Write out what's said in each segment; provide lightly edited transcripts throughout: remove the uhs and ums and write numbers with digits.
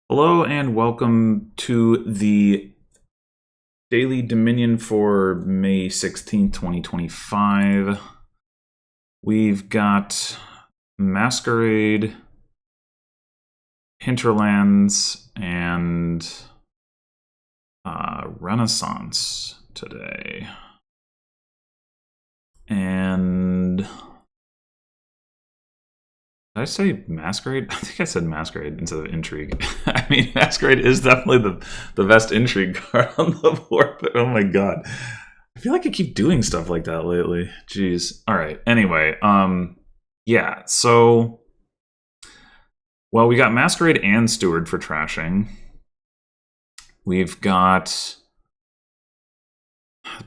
Hello and welcome to the Daily Dominion for May 16th, 2025. We've got Masquerade, Hinterlands, and Renaissance today. And did I say Masquerade? I think I said Masquerade instead of Intrigue. I mean, Masquerade is definitely the best Intrigue card on the board, but oh my god. I feel like I keep doing stuff like that lately. Jeez. All right. Anyway, yeah. So, well, we got Masquerade and Steward for trashing. We've got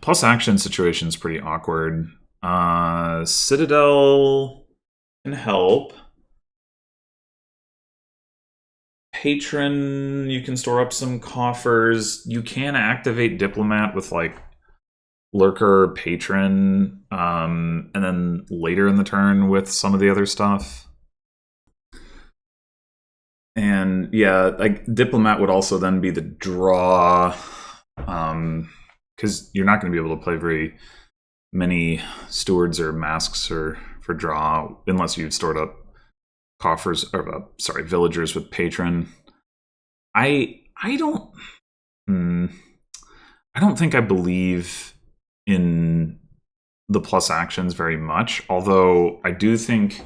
plus action situation is pretty awkward. Citadel can help. Patron, you can store up some coffers. You can activate Diplomat with like Lurker, Patron, and then later in the turn with some of the other stuff. And yeah, like Diplomat would also then be the draw, because you're not going to be able to play very many stewards or masks or for draw unless you've stored up coffers or villagers with Patron. I don't I don't think I believe in the plus actions very much, although I do think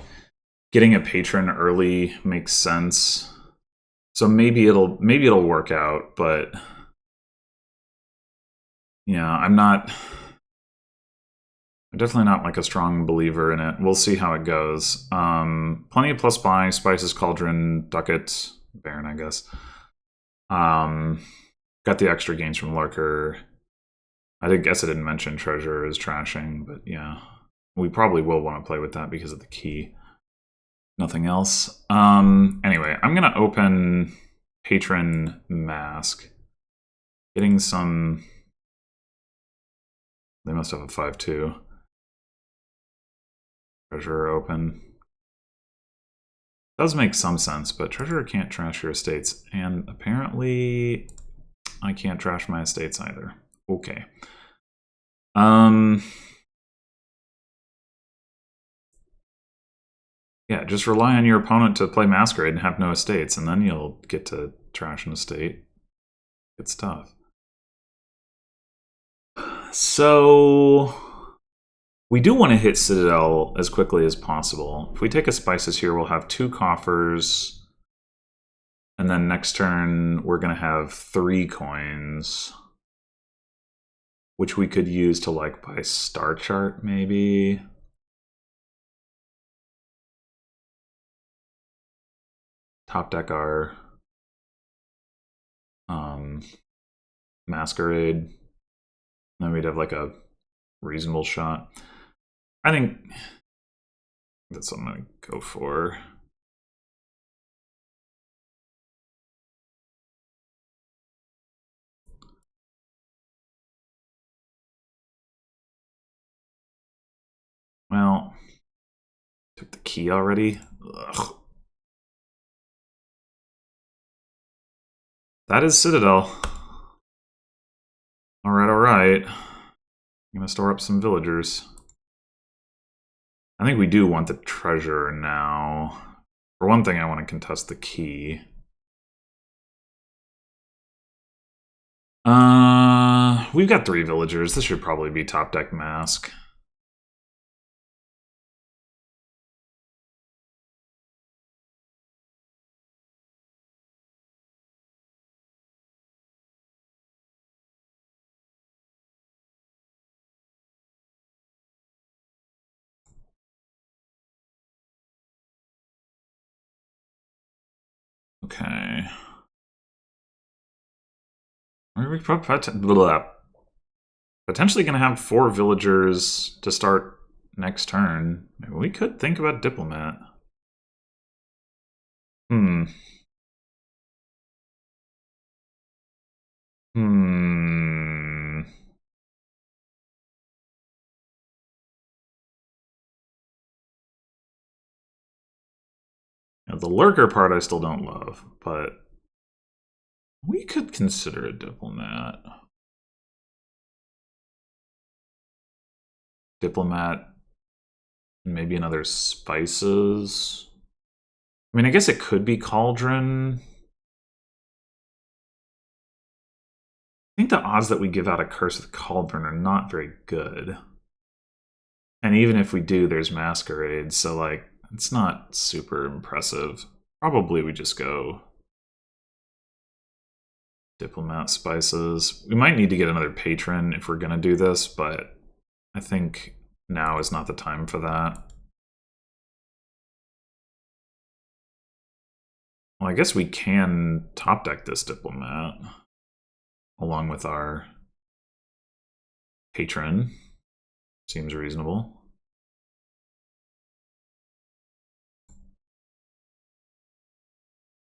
getting a patron early makes sense. So maybe it'll work out, but yeah, I'm definitely not like a strong believer in it. We'll see how it goes. Plenty of plus buy, Spices, Cauldron, Ducat, Baron, I guess. Got the extra gains from Lurker. I guess I didn't mention Treasure is trashing, but yeah. We probably will want to play with that because of the key. Nothing else. Anyway, I'm going to open Patron Mask. Getting some... They must have a 5-2. Treasurer open. Does make some sense, but Treasurer can't trash your estates. And apparently, I can't trash my estates either. Okay. Yeah, just rely on your opponent to play Masquerade and have no estates, and then you'll get to trash an estate. Good stuff. So, we do want to hit Citadel as quickly as possible. If we take a Spices here, we'll have 2 coffers. And then next turn, we're going to have 3 coins. Which we could use to, like, buy Star Chart, maybe. Top deck our Masquerade. Then we'd have, like, a reasonable shot. I think that's what I'm going to go for. Well, took the key already. Ugh. That is Citadel. Alright, alright. I'm going to store up some villagers. I think we do want the treasure now. For one thing, I want to contest the key. We've got 3 villagers. This should probably be top deck mask. Okay. We're potentially going to have 4 villagers to start next turn. Maybe we could think about Diplomat. Hmm. Now, the Lurker part I still don't love, but We could consider a diplomat. Diplomat, maybe another spices. I mean, I guess it could be cauldron. I think the odds that we give out a curse of the cauldron are not very good. And even if we do, there's masquerade, so like it's not super impressive. Probably we just go diplomat spices. We might need to get another patron if we're gonna do this, but I think now is not the time for that. Well, I guess we can top deck this diplomat along with our patron. Seems reasonable.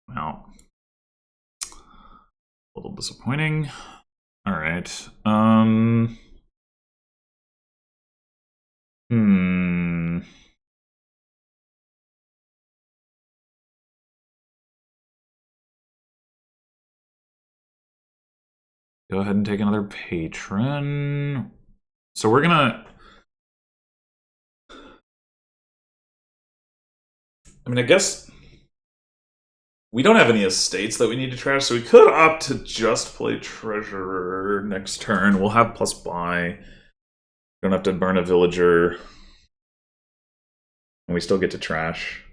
Well, a little disappointing. All right. Go ahead and take another patron. So we're gonna... I mean, I guess we don't have any estates that we need to trash, so we could opt to just play Treasurer next turn. We'll have plus buy. Don't have to burn a villager. And we still get to trash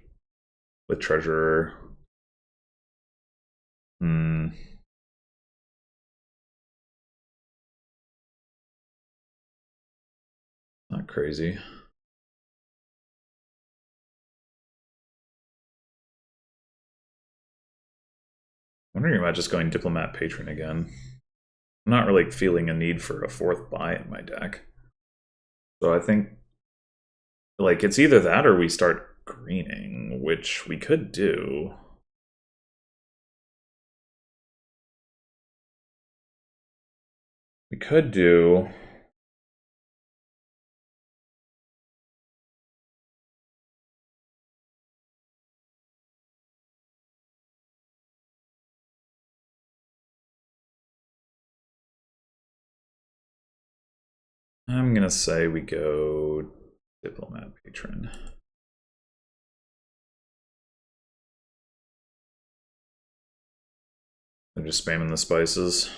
with Treasurer. Not crazy. Wondering about just going Diplomat Patron again. I'm not really feeling a need for a fourth buy in my deck. So I think, like, it's either that or we start greening, which we could do. We could do... I'm gonna say we go Diplomat Patron. I'm just spamming the spices.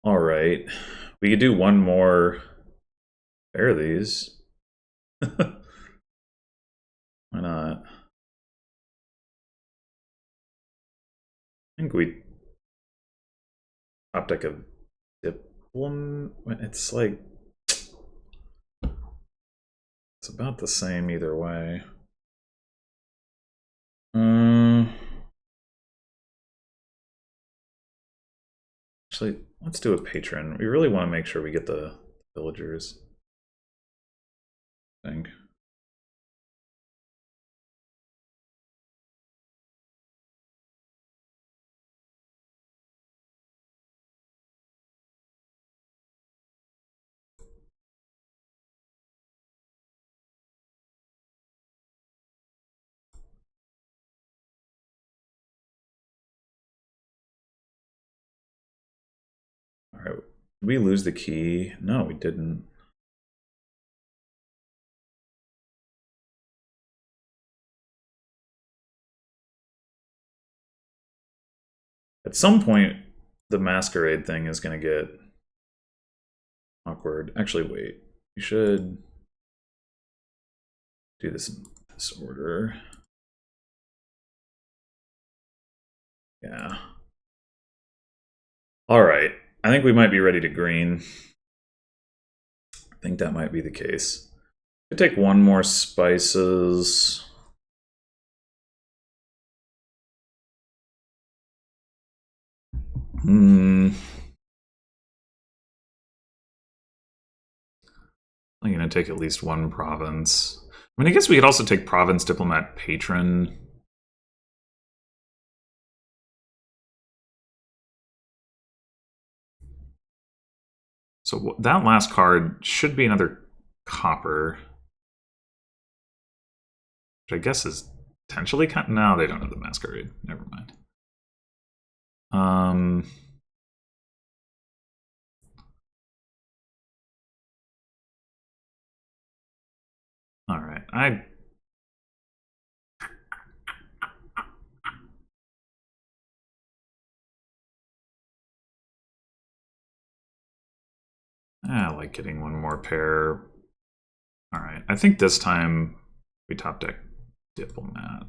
All right, we could do one more pair of these. Why not? I think we top deck a Diplom. It's like it's about the same either way. Actually, let's do a patron. We really want to make sure we get the villagers. I think. All right. Did we lose the key? No, we didn't. At some point, the masquerade thing is going to get awkward. Actually, wait. We should do this in this order. Yeah. All right. I think we might be ready to green. I think that might be the case. Could take one more spices. I'm gonna take at least one province. I mean, I guess we could also take province diplomat patron. So that last card should be another copper, which I guess is potentially kind of, no, they don't have the Masquerade. Never mind. All right, I like getting one more pair. All right, I think this time we top deck Diplomat.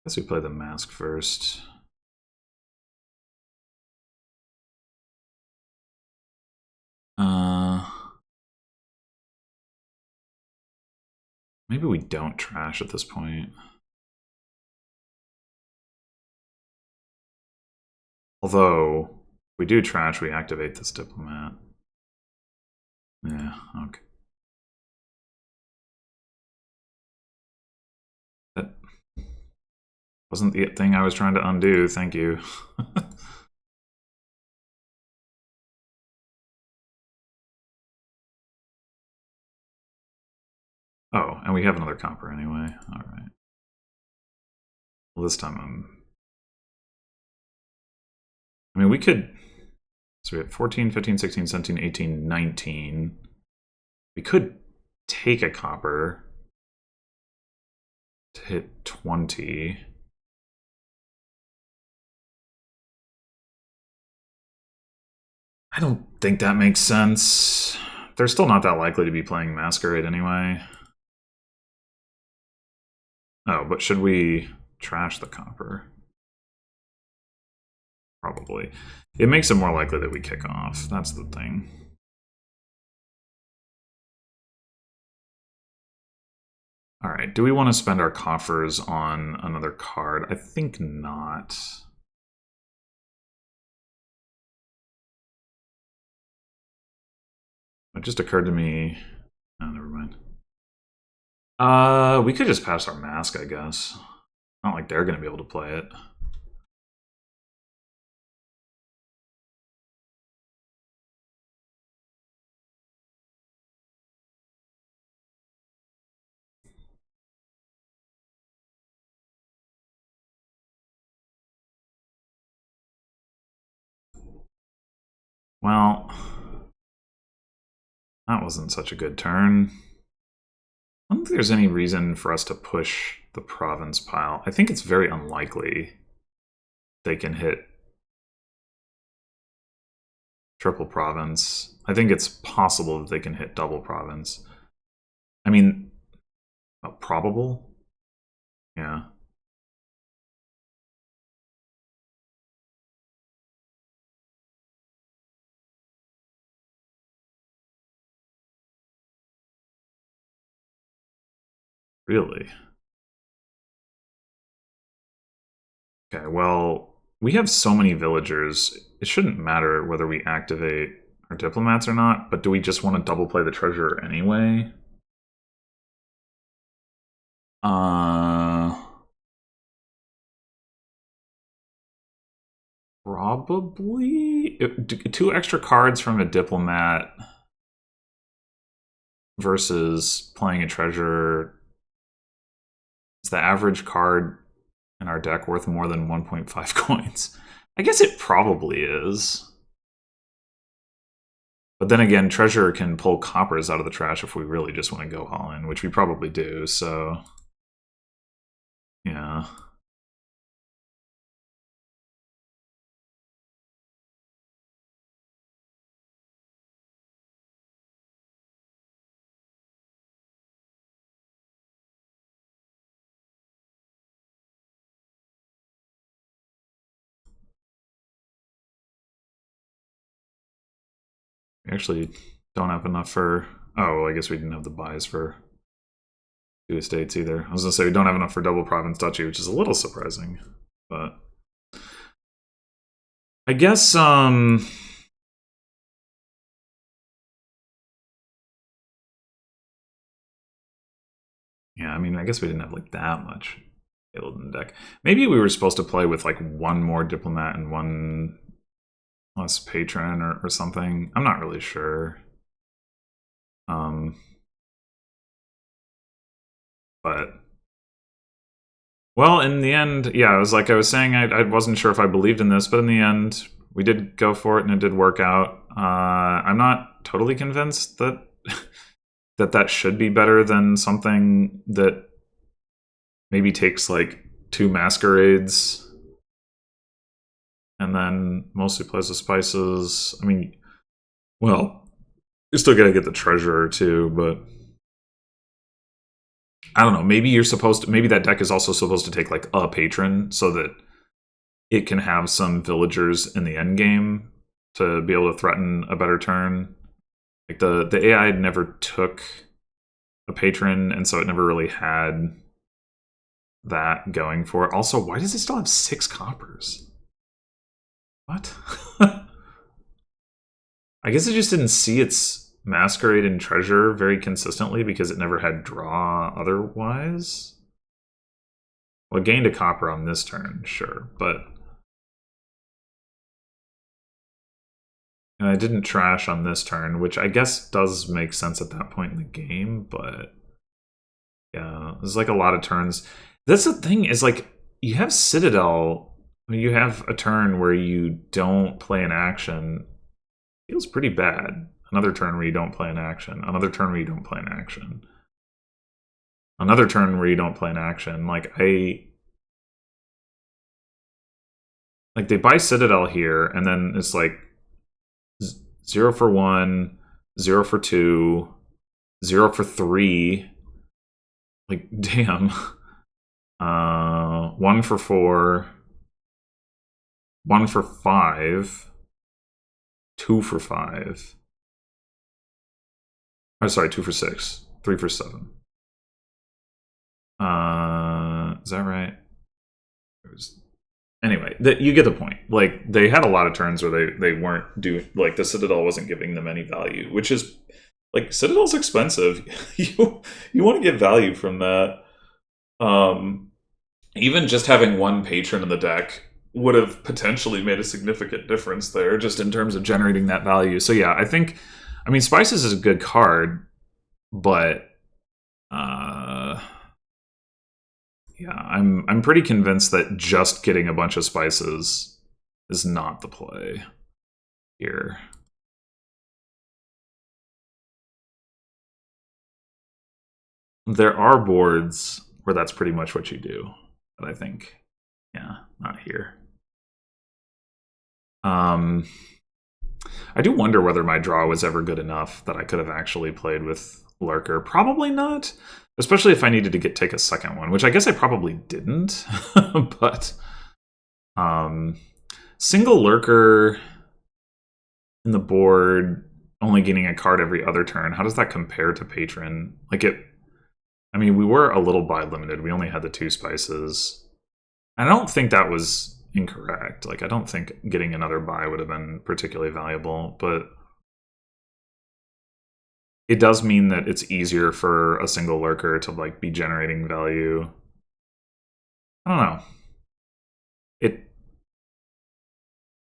Guess we play the Mask first. Maybe we don't trash at this point. Although, if we do trash, we activate this Diplomat. Yeah, okay. That wasn't the thing I was trying to undo, thank you. Oh, and we have another copper anyway. All right. Well, this time I mean, we could... So we have 14, 15, 16, 17, 18, 19. We could take a copper to hit 20. I don't think that makes sense. They're still not that likely to be playing Masquerade anyway. Oh, but should we trash the copper? Probably. It makes it more likely that we kick off. That's the thing. All right, do we want to spend our coffers on another card? I think not. It just occurred to me... Oh, never mind. We could just pass our mask, I guess. Not like they're going to be able to play it. Well, that wasn't such a good turn. I don't think there's any reason for us to push the province pile. I think it's very unlikely they can hit triple province. I think it's possible that they can hit double province. I mean, probable? Yeah. Really? Okay, well, we have so many villagers. It shouldn't matter whether we activate our diplomats or not, but do we just want to double play the treasurer anyway? Probably. 2 extra cards from a diplomat versus playing a treasurer. Is the average card in our deck worth more than 1.5 coins? I guess it probably is. But then again, treasurer can pull coppers out of the trash if we really just want to go all in, which we probably do, so... Yeah. We actually don't have enough for... Oh, well, I guess we didn't have the buys for 2 estates either. I was going to say we don't have enough for double province duchy, which is a little surprising. But I guess Yeah, I mean, I guess we didn't have like that much available in the deck. Maybe we were supposed to play with like one more diplomat and one less patron or something. I'm not really sure. But well, in the end, yeah, it was like I was saying, I wasn't sure if I believed in this, but in the end, we did go for it and it did work out. I'm not totally convinced that that should be better than something that maybe takes like 2 masquerades and then mostly plays the spices. I mean, well, you're still gonna get the treasurer too, but I don't know. Maybe you're supposed to. Maybe that deck is also supposed to take like a patron so that it can have some villagers in the end game to be able to threaten a better turn. Like the AI never took a patron, and so it never really had that going for it. Also, why does it still have 6 coppers? What? I guess it just didn't see its masquerade and treasure very consistently because it never had draw otherwise. Well, it gained a copper on this turn, sure, but and I didn't trash on this turn, which I guess does make sense at that point in the game, but yeah, there's like a lot of turns. That's the thing, is like you have Citadel, you have a turn where you don't play an action. Feels pretty bad. Another turn where you don't play an action. Another turn where you don't play an action. Another turn where you don't play an action. Like they buy Citadel here, and then it's like 0 for 1, 0 for 2, 0 for 3. Like, damn. 1 for 4, 1 for 5, 2 for 5. Oh, sorry, 2 for 6, 3 for 7. Is that right? Anyway, you get the point. Like, they had a lot of turns where they weren't doing, like, the Citadel wasn't giving them any value, which is, like, Citadel's expensive. you want to get value from that. Even just having one patron in the deck would have potentially made a significant difference there, just in terms of generating that value. So yeah, I mean, Spices is a good card, but yeah, I'm pretty convinced that just getting a bunch of spices is not the play here. There are boards where that's pretty much what you do, but I think, yeah, not here. I do wonder whether my draw was ever good enough that I could have actually played with Lurker. Probably not. Especially if I needed to take a second one, which I guess I probably didn't. But single Lurker in the board, only getting a card every other turn. How does that compare to Patron? Like I mean, we were a little buy limited. We only had the 2 spices. I don't think that was incorrect. Like, I don't think getting another buy would have been particularly valuable, but it does mean that it's easier for a single Lurker to like be generating value. I don't know.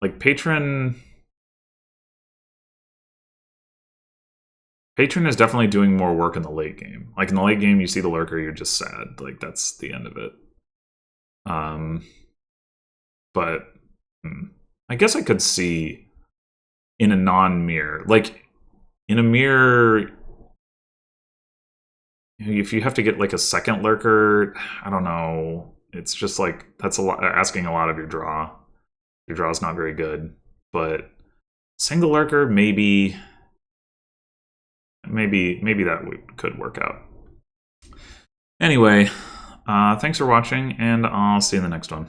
Like Patron is definitely doing more work in the late game. Like in the late game, you see the Lurker, you're just sad. Like that's the end of it. But I guess I could see in a non-mirror, like in a mirror, if you have to get like a second Lurker, I don't know. It's just like that's asking a lot of your draw. Your draw's not very good, but single Lurker maybe that could work out. Anyway, thanks for watching, and I'll see you in the next one.